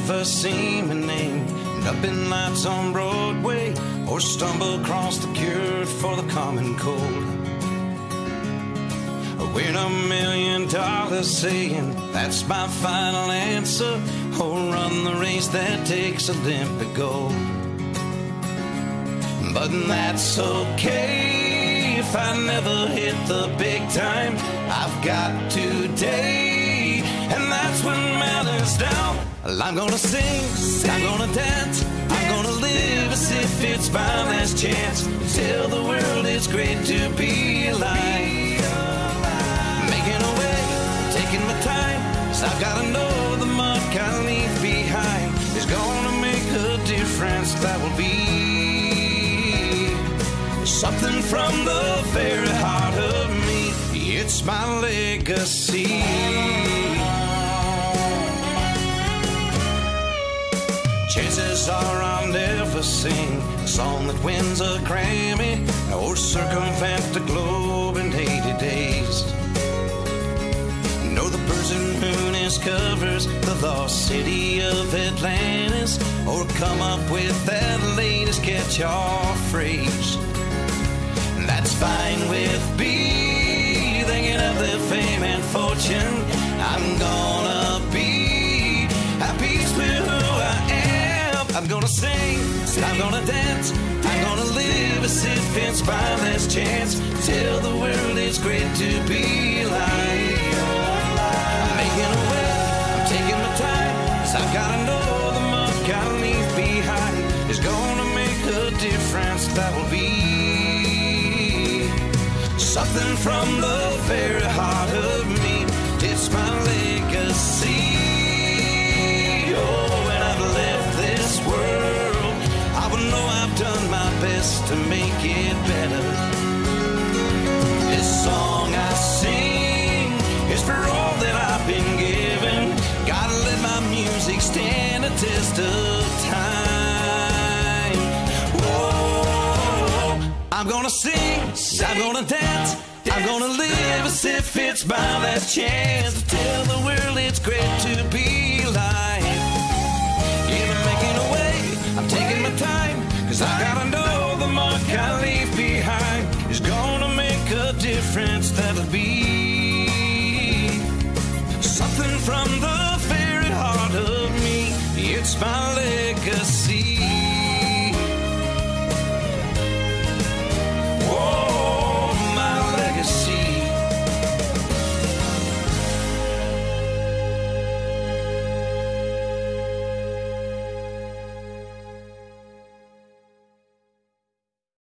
never seen my name up in lights on Broadway, or stumble across the cure for the common cold. Or win $1 million saying that's my final answer, or run the race that takes Olympic gold. But that's okay if I never hit the big time. I've got today, and that's what matters now. I'm gonna sing, I'm gonna dance, I'm gonna live as if it's my last chance. Tell the world it's great to be alive. Making a way, taking my time, 'cause I've gotta know the mark I leave behind is gonna make a difference. That will be something from the very heart of me. It's my legacy. Chances are I'll never sing a song that wins a Grammy, or circumvent the globe in 80 days. No, the person who discovers the lost city of Atlantis, or come up with that latest catch-all phrase. That's fine with me. Thinking of their fame and fortune, I'm gonna be at peace with who I am. I'm gonna sing, I'm gonna dance, I'm gonna live as if it's my last chance. Tell the world it's great to be alive. I'm making a way, I'm taking my time, 'cause I've gotta know the mark I leave behind is gonna make a difference. That will be something from the very heart of me. It's my legacy. Oh, when I've left this world, I will know I've done my best to make it better. This song I sing is for all that I've been given. Gotta let my music stand a test of time. Whoa, I'm gonna sing, I'm gonna dance, I'm gonna live as if it's my last chance to tell the world it's great to be alive. Yeah, I'm making a way, I'm taking my time, 'cause I gotta know